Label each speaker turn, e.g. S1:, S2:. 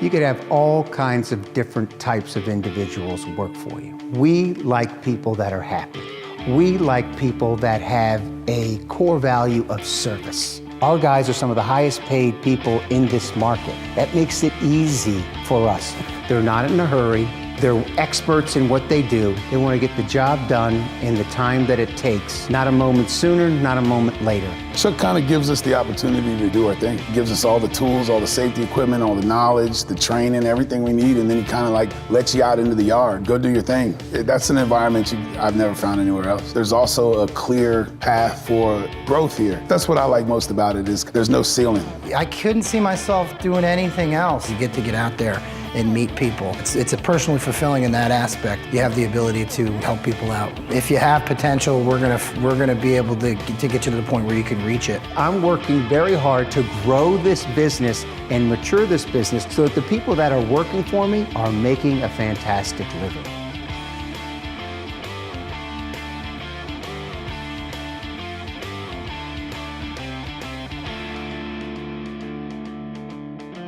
S1: You could have all kinds of different types of individuals work for you. We like people that are happy. We like people that have a core value of service. Our guys are some of the highest paid people in this market. That makes it easy for us. They're not in a hurry. They're experts in what they do. They want to get the job done in the time that it takes. Not a moment sooner, not a moment later.
S2: Chuck kind of gives us the opportunity to do our thing. He gives us all the tools, all the safety equipment, all the knowledge, the training, everything we need, and then he kind of like lets you out into the yard. Go do your thing. That's an environment I've never found anywhere else. There's also a clear path for growth here. That's what I like most about it, is there's no ceiling.
S3: I couldn't see myself doing anything else. You get out there and meet people. It's a personally fulfilling in that aspect. You have the ability to help people out. If you have potential, we're gonna be able to get you to the point where you can reach it.
S1: I'm working very hard to grow this business and mature this business so that the people that are working for me are making a fantastic living.